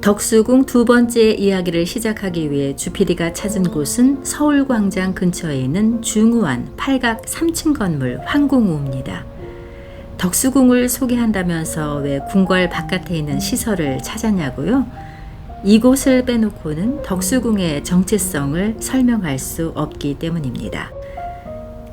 덕수궁 두 번째 이야기를 시작하기 위해 주피디가 찾은 곳은 서울광장 근처에 있는 중우안 팔각 3층 건물 황궁우입니다. 덕수궁을 소개한다면서 왜 궁궐 바깥에 있는 시설을 찾았냐고요? 이곳을 빼놓고는 덕수궁의 정체성을 설명할 수 없기 때문입니다.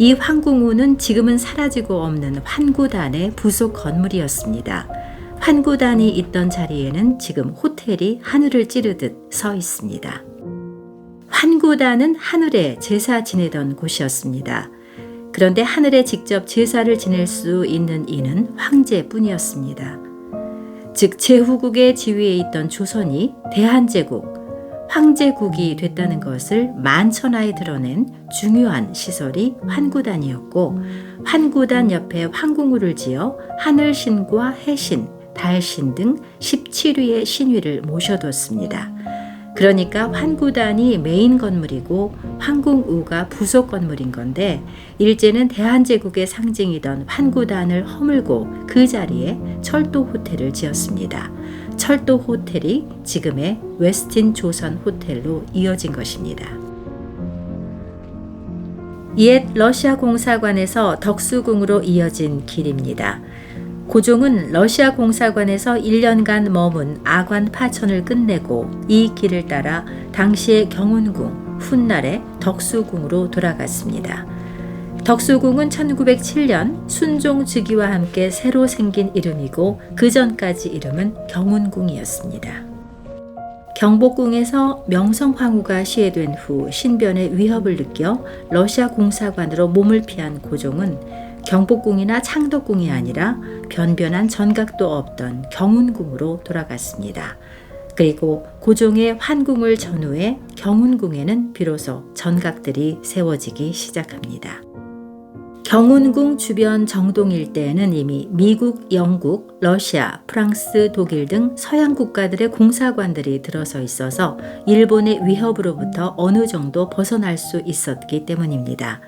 이 황궁우는 지금은 사라지고 없는 환구단의 부속 건물이었습니다. 환구단이 있던 자리에는 지금 호텔이 하늘을 찌르듯 서 있습니다. 환구단은 하늘에 제사 지내던 곳이었습니다. 그런데 하늘에 직접 제사를 지낼 수 있는 이는 황제뿐이었습니다. 즉 제후국의 지위에 있던 조선이 대한제국, 황제국이 됐다는 것을 만천하에 드러낸 중요한 시설이 환구단이었고, 환구단 옆에 황궁우를 지어 하늘신과 해신, 달신 등 17위의 신위를 모셔뒀습니다. 그러니까 환구단이 메인 건물이고 황궁우가 부속 건물인 건데, 일제는 대한제국의 상징이던 환구단을 허물고 그 자리에 철도 호텔을 지었습니다. 철도 호텔이 지금의 웨스틴 조선 호텔로 이어진 것입니다. 옛 러시아 공사관에서 덕수궁으로 이어진 길입니다. 고종은 러시아 공사관에서 1년간 머문 아관 파천을 끝내고 이 길을 따라 당시의 경운궁, 훗날의 덕수궁으로 돌아갔습니다. 덕수궁은 1907년 순종 즉위와 함께 새로 생긴 이름이고 그 전까지 이름은 경운궁이었습니다. 경복궁에서 명성황후가 시해된 후 신변의 위협을 느껴 러시아 공사관으로 몸을 피한 고종은 경복궁이나 창덕궁이 아니라 변변한 전각도 없던 경운궁으로 돌아갔습니다. 그리고 고종의 환궁을 전후해 경운궁에는 비로소 전각들이 세워지기 시작합니다. 경운궁 주변 정동 일대에는 이미 미국, 영국, 러시아, 프랑스, 독일 등 서양 국가들의 공사관들이 들어서 있어서 일본의 위협으로부터 어느 정도 벗어날 수 있었기 때문입니다.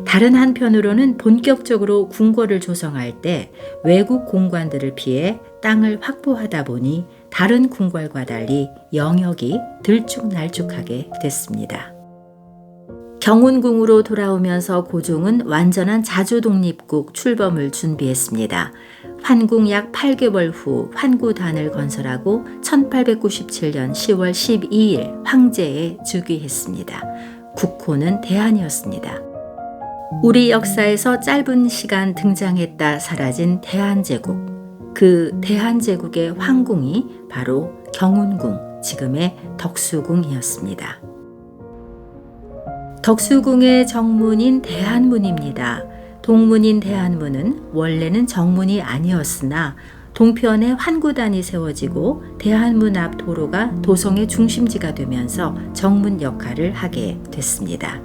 다른 한편으로는 본격적으로 궁궐을 조성할 때 외국 공관들을 피해 땅을 확보하다 보니 다른 궁궐과 달리 영역이 들쭉날쭉하게 됐습니다. 경운궁으로 돌아오면서 고종은 완전한 자주독립국 출범을 준비했습니다. 환궁 약 8개월 후 환구단을 건설하고 1897년 10월 12일 황제에 즉위했습니다. 국호는 대한이었습니다. 우리 역사에서 짧은 시간 등장했다 사라진 대한제국, 그 대한제국의 황궁이 바로 경운궁, 지금의 덕수궁이었습니다. 덕수궁의 정문인 대한문입니다. 동문인 대한문은 원래는 정문이 아니었으나 동편에 환구단이 세워지고 대한문 앞 도로가 도성의 중심지가 되면서 정문 역할을 하게 됐습니다.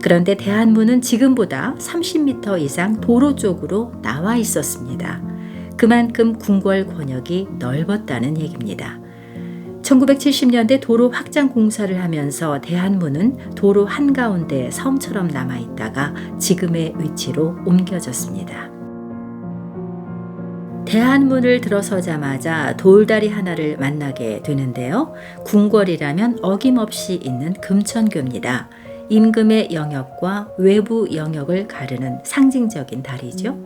그런데 대한문은 지금보다 30m 이상 도로 쪽으로 나와 있었습니다. 그만큼 궁궐 권역이 넓었다는 얘기입니다. 1970년대 도로 확장 공사를 하면서 대한문은 도로 한가운데 섬처럼 남아있다가 지금의 위치로 옮겨졌습니다. 대한문을 들어서자마자 돌다리 하나를 만나게 되는데요. 궁궐이라면 어김없이 있는 금천교입니다. 임금의 영역과 외부 영역을 가르는 상징적인 다리죠.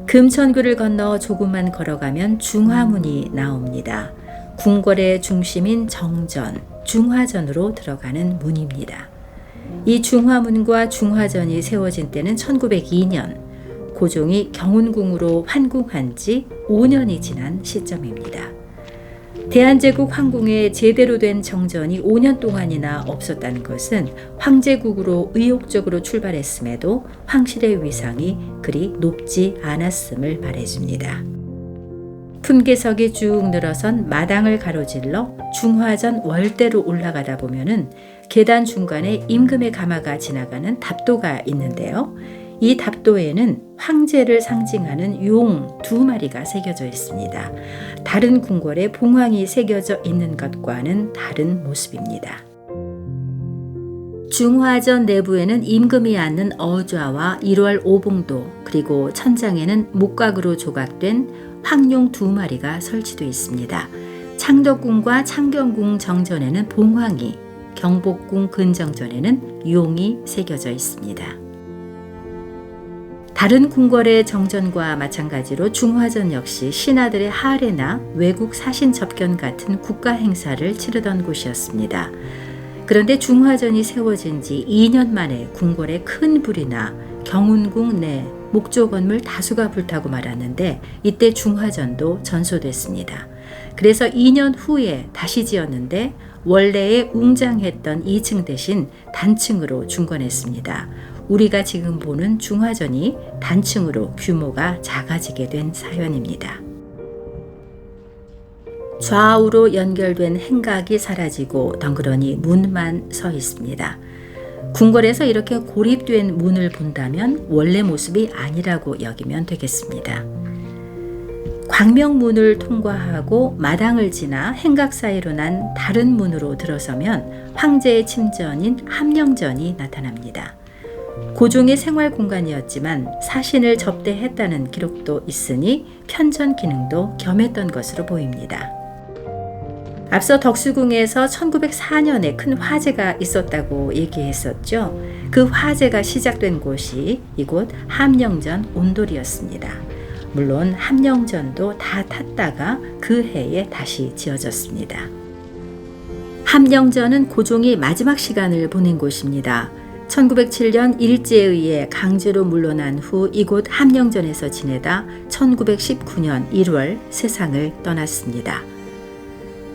금천교를 건너 조금만 걸어가면 중화문이 나옵니다. 궁궐의 중심인 정전, 중화전으로 들어가는 문입니다. 이 중화문과 중화전이 세워진 때는 1902년, 고종이 경운궁으로 환궁한 지 5년이 지난 시점입니다. 대한제국 황궁에 제대로 된 정전이 5년 동안이나 없었다는 것은 황제국으로 의욕적으로 출발했음에도 황실의 위상이 그리 높지 않았음을 말해줍니다. 품계석이 쭉 늘어선 마당을 가로질러 중화전 월대로 올라가다 보면은 계단 중간에 임금의 가마가 지나가는 답도가 있는데요. 이 답도에는 황제를 상징하는 용 2마리가 새겨져 있습니다. 다른 궁궐에 봉황이 새겨져 있는 것과는 다른 모습입니다. 중화전 내부에는 임금이 앉는 어좌와 1월 오봉도, 그리고 천장에는 목각으로 조각된 황룡 2마리가 설치되어 있습니다. 창덕궁과 창경궁 정전에는 봉황이, 경복궁 근정전에는 용이 새겨져 있습니다. 다른 궁궐의 정전과 마찬가지로 중화전 역시 신하들의 하례나 외국 사신 접견 같은 국가 행사를 치르던 곳이었습니다. 그런데 중화전이 세워진 지 2년 만에 궁궐에 큰 불이 나 경운궁 내 목조 건물 다수가 불타고 말았는데, 이때 중화전도 전소됐습니다. 그래서 2년 후에 다시 지었는데 원래의 웅장했던 2층 대신 단층으로 중건했습니다. 우리가 지금 보는 중화전이 단층으로 규모가 작아지게 된 사연입니다. 좌우로 연결된 행각이 사라지고 덩그러니 문만 서 있습니다. 궁궐에서 이렇게 고립된 문을 본다면 원래 모습이 아니라고 여기면 되겠습니다. 광명문을 통과하고 마당을 지나 행각 사이로 난 다른 문으로 들어서면 황제의 침전인 함령전이 나타납니다. 고종의 생활 공간이었지만 사신을 접대했다는 기록도 있으니 편전 기능도 겸했던 것으로 보입니다. 앞서 덕수궁에서 1904년에 큰 화재가 있었다고 얘기했었죠. 그 화재가 시작된 곳이 이곳 함령전 온돌이었습니다. 물론 함령전도 다 탔다가 그 해에 다시 지어졌습니다. 함령전은 고종이 마지막 시간을 보낸 곳입니다. 1907년 일제에 의해 강제로 물러난 후 이곳 함령전에서 지내다 1919년 1월 세상을 떠났습니다.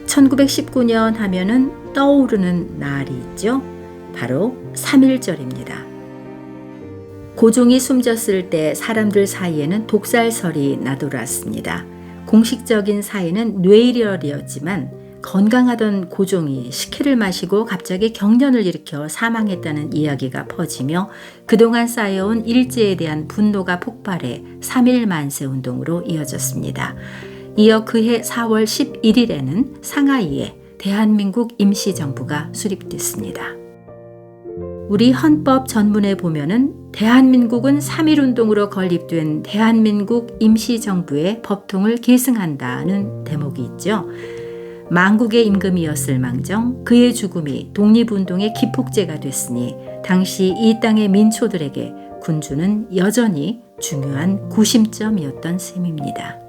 1919년 하면은 떠오르는 날이 있죠. 바로 3.1절입니다. 고종이 숨졌을 때 사람들 사이에는 독살설이 나돌았습니다. 공식적인 사인은 뇌일혈이었지만 건강하던 고종이 식혜를 마시고 갑자기 경련을 일으켜 사망했다는 이야기가 퍼지며 그동안 쌓여온 일제에 대한 분노가 폭발해 3.1 만세 운동으로 이어졌습니다. 이어 그해 4월 11일에는 상하이에 대한민국 임시정부가 수립됐습니다. 우리 헌법 전문에 보면은 대한민국은 3.1운동으로 건립된 대한민국 임시정부의 법통을 계승한다는 대목이 있죠. 망국의 임금이었을 망정 그의 죽음이 독립운동의 기폭제가 됐으니 당시 이 땅의 민초들에게 군주는 여전히 중요한 구심점이었던 셈입니다.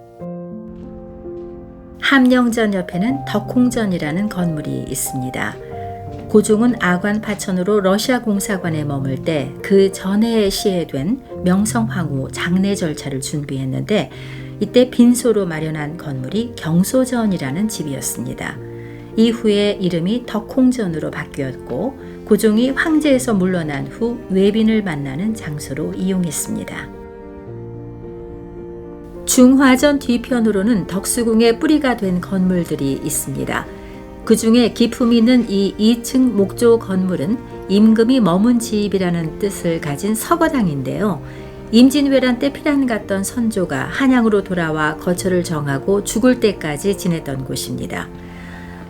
함령전 옆에는 덕홍전이라는 건물이 있습니다. 고종은 아관 파천으로 러시아 공사관에 머물 때 그 전해에 시해된 명성황후 장례 절차를 준비했는데 이때 빈소로 마련한 건물이 경소전이라는 집이었습니다. 이후에 이름이 덕홍전으로 바뀌었고 고종이 황제에서 물러난 후 외빈을 만나는 장소로 이용했습니다. 중화전 뒤편으로는 덕수궁의 뿌리가 된 건물들이 있습니다. 그 중에 기품 있는 이 2층 목조 건물은 임금이 머문 집이라는 뜻을 가진 서거당인데요. 임진왜란 때 피난 갔던 선조가 한양으로 돌아와 거처를 정하고 죽을 때까지 지냈던 곳입니다.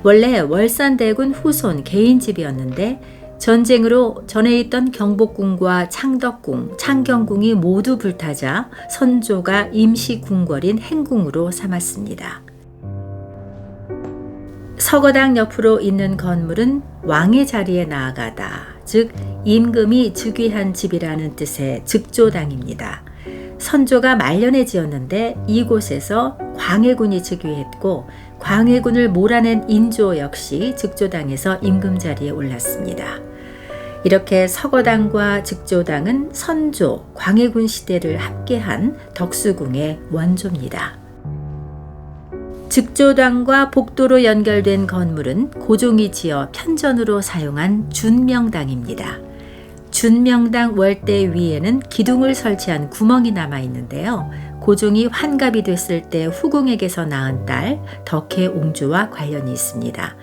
원래 월산대군 후손 개인 집이었는데 전쟁으로 전에 있던 경복궁과 창덕궁, 창경궁이 모두 불타자 선조가 임시 궁궐인 행궁으로 삼았습니다. 서거당 옆으로 있는 건물은 왕의 자리에 나아가다, 즉 임금이 즉위한 집이라는 뜻의 즉조당입니다. 선조가 말년에 지었는데 이곳에서 광해군이 즉위했고 광해군을 몰아낸 인조 역시 즉조당에서 임금 자리에 올랐습니다. 이렇게 서거당과 즉조당은 선조, 광해군 시대를 함께한 덕수궁의 원조입니다. 즉조당과 복도로 연결된 건물은 고종이 지어 편전으로 사용한 준명당입니다. 준명당 월대 위에는 기둥을 설치한 구멍이 남아 있는데요. 고종이 환갑이 됐을 때 후궁에게서 낳은 딸 덕혜옹주와 관련이 있습니다.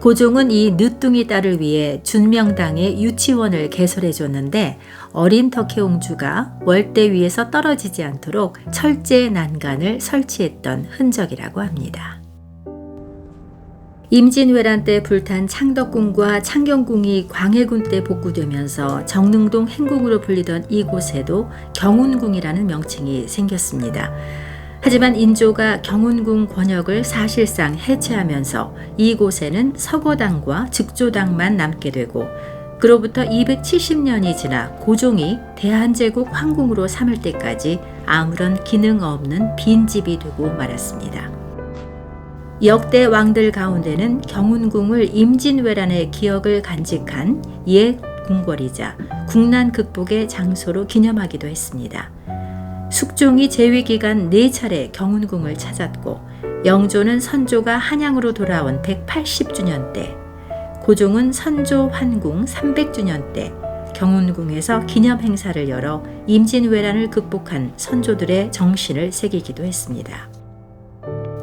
고종은 이 늦둥이 딸을 위해 준명당에 유치원을 개설해 줬는데 어린 덕혜옹주가 월대 위에서 떨어지지 않도록 철제 난간을 설치했던 흔적이라고 합니다. 임진왜란 때 불탄 창덕궁과 창경궁이 광해군 때 복구되면서 정릉동 행궁으로 불리던 이곳에도 경운궁이라는 명칭이 생겼습니다. 하지만 인조가 경운궁 권역을 사실상 해체하면서 이곳에는 서거당과 즉조당만 남게 되고, 그로부터 270년이 지나 고종이 대한제국 황궁으로 삼을 때까지 아무런 기능 없는 빈집이 되고 말았습니다. 역대 왕들 가운데는 경운궁을 임진왜란의 기억을 간직한 옛 궁궐이자 국난 극복의 장소로 기념하기도 했습니다. 숙종이 재위기간 4차례 경운궁을 찾았고, 영조는 선조가 한양으로 돌아온 180주년 때, 고종은 선조 환궁 300주년 때 경운궁에서 기념 행사를 열어 임진왜란을 극복한 선조들의 정신을 새기기도 했습니다.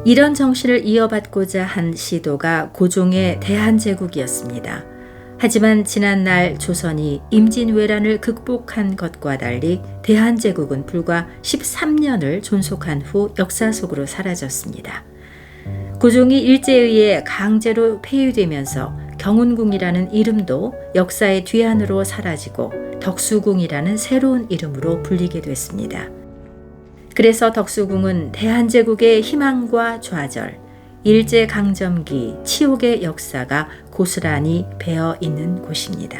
이런 정신을 이어받고자 한 시도가 고종의 대한제국이었습니다. 하지만 지난날 조선이 임진왜란을 극복한 것과 달리 대한제국은 불과 13년을 존속한 후 역사 속으로 사라졌습니다. 고종이 일제에 의해 강제로 폐위되면서 경운궁이라는 이름도 역사의 뒤안으로 사라지고 덕수궁이라는 새로운 이름으로 불리게 됐습니다. 그래서 덕수궁은 대한제국의 희망과 좌절, 일제강점기 치욕의 역사가 고스란히 배어 있는 곳입니다.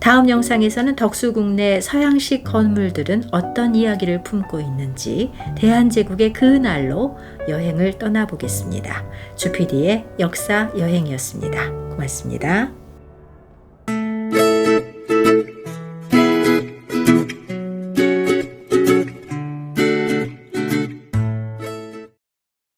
다음 영상에서는 덕수궁 내 서양식 건물들은 어떤 이야기를 품고 있는지 대한제국의 그 날로 여행을 떠나보겠습니다. 주PD의 역사 여행이었습니다. 고맙습니다.